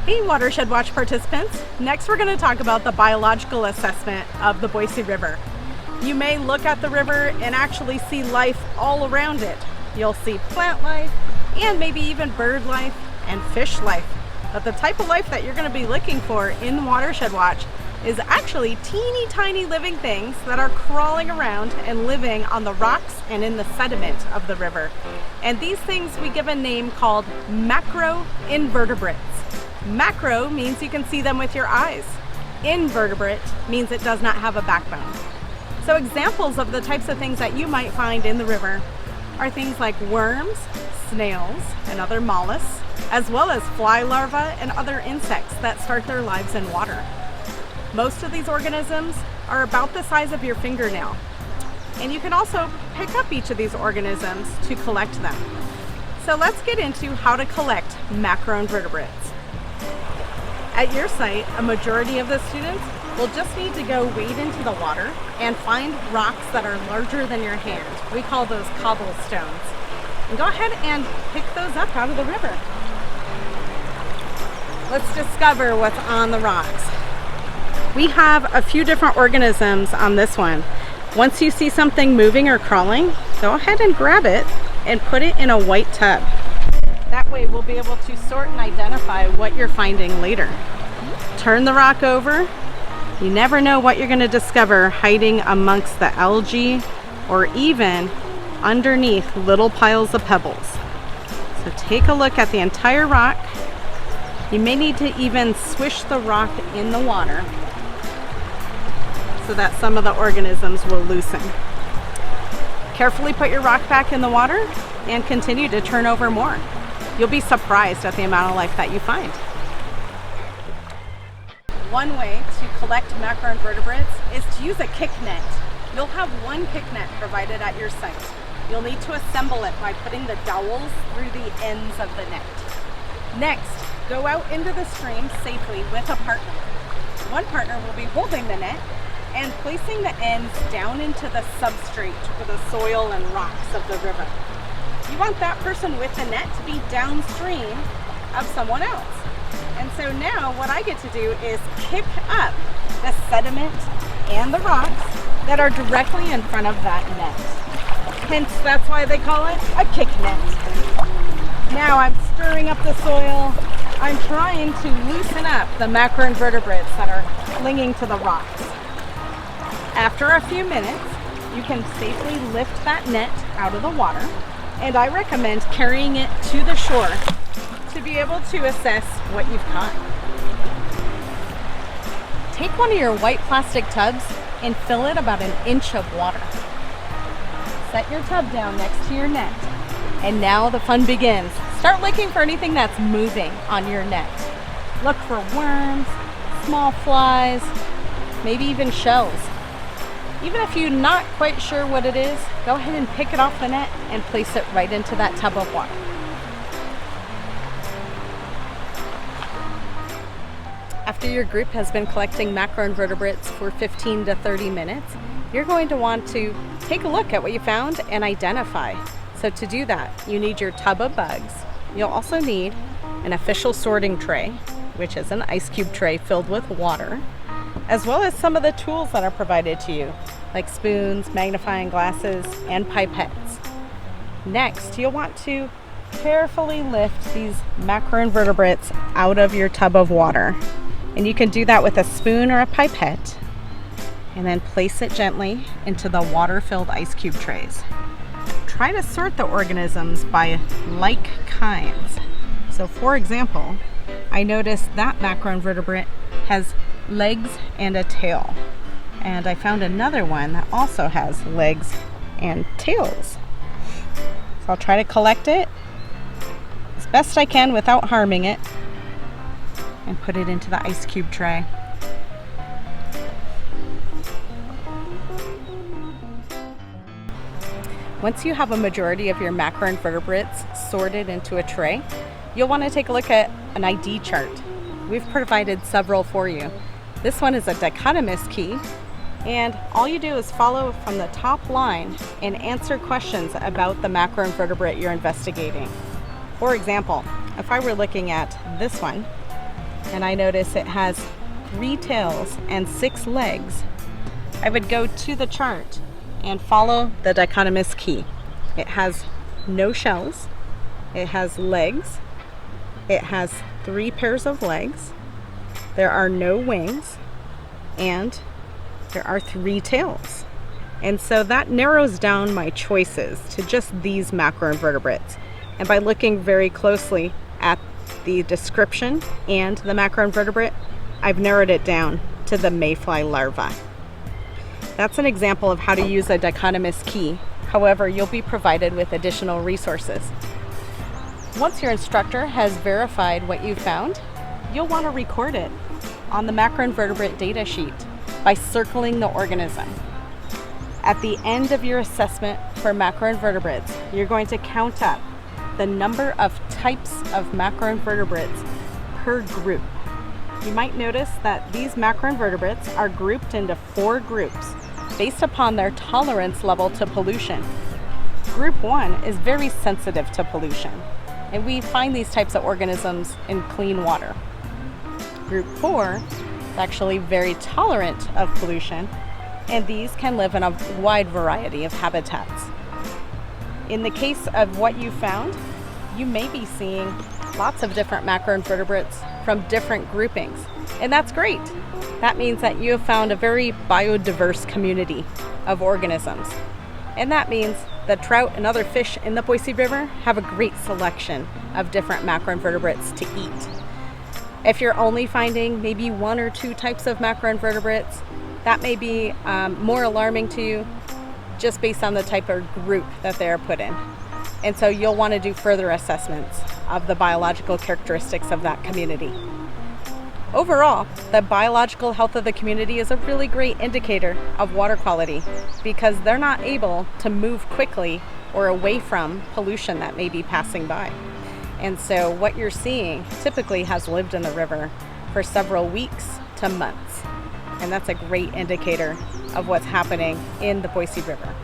Hey Watershed Watch participants! Next we're going to talk about the biological assessment of the Boise River. You may look at the river and actually see life all around it. You'll see plant life and maybe even bird life and fish life. But the type of life that you're going to be looking for in Watershed Watch is actually teeny tiny living things that are crawling around and living on the rocks and in the sediment of the river. And these things we give a name called macroinvertebrates. Macro means you can see them with your eyes. Invertebrate means it does not have a backbone. So examples of the types of things that you might find in the river are things like worms, snails, and other mollusks, as well as fly larvae and other insects that start their lives in water. Most of these organisms are about the size of your fingernail, and you can also pick up each of these organisms to collect them. So let's get into how to collect macroinvertebrates. At your site, a majority of the students will just need to go wade into the water and find rocks that are larger than your hand. We call those cobblestones. And go ahead and pick those up out of the river. Let's discover what's on the rocks. We have a few different organisms on this one. Once you see something moving or crawling, go ahead and grab it and put it in a white tub. That way we'll be able to sort and identify what you're finding later. Turn the rock over. You never know what you're going to discover hiding amongst the algae or even underneath little piles of pebbles. So take a look at the entire rock. You may need to even swish the rock in the water so that some of the organisms will loosen. Carefully put your rock back in the water and continue to turn over more. You'll be surprised at the amount of life that you find. One way to collect macroinvertebrates is to use a kick net. You'll have one kick net provided at your site. You'll need to assemble it by putting the dowels through the ends of the net. Next, go out into the stream safely with a partner. One partner will be holding the net and placing the ends down into the substrate or the soil and rocks of the river. You want that person with the net to be downstream of someone else. And so now what I get to do is kick up the sediment and the rocks that are directly in front of that net. Hence, that's why they call it a kick net. Now I'm stirring up the soil. I'm trying to loosen up the macroinvertebrates that are clinging to the rocks. After a few minutes, you can safely lift that net out of the water. And I recommend carrying it to the shore to be able to assess what you've caught. Take one of your white plastic tubs and fill it about 1 inch of water. Set your tub down next to your net. And now the fun begins. Start looking for anything that's moving on your net. Look for worms, small flies, maybe even shells. Even if you're not quite sure what it is, go ahead and pick it off the net and place it right into that tub of water. After your group has been collecting macroinvertebrates for 15 to 30 minutes, you're going to want to take a look at what you found and identify. So to do that, you need your tub of bugs. You'll also need an official sorting tray, which is an ice cube tray filled with water, as well as some of the tools that are provided to you, like spoons, magnifying glasses, and pipettes. Next, you'll want to carefully lift these macroinvertebrates out of your tub of water. And you can do that with a spoon or a pipette, and then place it gently into the water-filled ice cube trays. Try to sort the organisms by like kinds. So for example, I noticed that macroinvertebrate has legs and a tail. And I found another one that also has legs and tails. So I'll try to collect it as best I can without harming it and put it into the ice cube tray. Once you have a majority of your macroinvertebrates sorted into a tray, you'll want to take a look at an ID chart. We've provided several for you. This one is a dichotomous key, and all you do is follow from the top line and answer questions about the macroinvertebrate you're investigating. For example, if I were looking at this one, and I notice it has 3 tails and 6 legs, I would go to the chart and follow the dichotomous key. It has no shells, it has legs, it has 3 pairs of legs, there are no wings, and there are 3 tails. And so that narrows down my choices to just these macroinvertebrates. And by looking very closely at the description and the macroinvertebrate, I've narrowed it down to the mayfly larva. That's an example of how to use a dichotomous key. However, you'll be provided with additional resources. Once your instructor has verified what you found, you'll want to record it on the macroinvertebrate data sheet by circling the organism. At the end of your assessment for macroinvertebrates, you're going to count up the number of types of macroinvertebrates per group. You might notice that these macroinvertebrates are grouped into 4 groups based upon their tolerance level to pollution. Group 1 is very sensitive to pollution, and we find these types of organisms in clean water. Group 4 is actually very tolerant of pollution, and these can live in a wide variety of habitats. In the case of what you found, you may be seeing lots of different macroinvertebrates from different groupings, and that's great. That means that you have found a very biodiverse community of organisms, and that means the trout and other fish in the Boise River have a great selection of different macroinvertebrates to eat. If you're only finding maybe 1 or 2 types of macroinvertebrates, that may be more alarming to you just based on the type of group that they're put in. And so you'll want to do further assessments of the biological characteristics of that community. Overall, the biological health of the community is a really great indicator of water quality because they're not able to move quickly or away from pollution that may be passing by. And so what you're seeing typically has lived in the river for several weeks to months. And that's a great indicator of what's happening in the Boise River.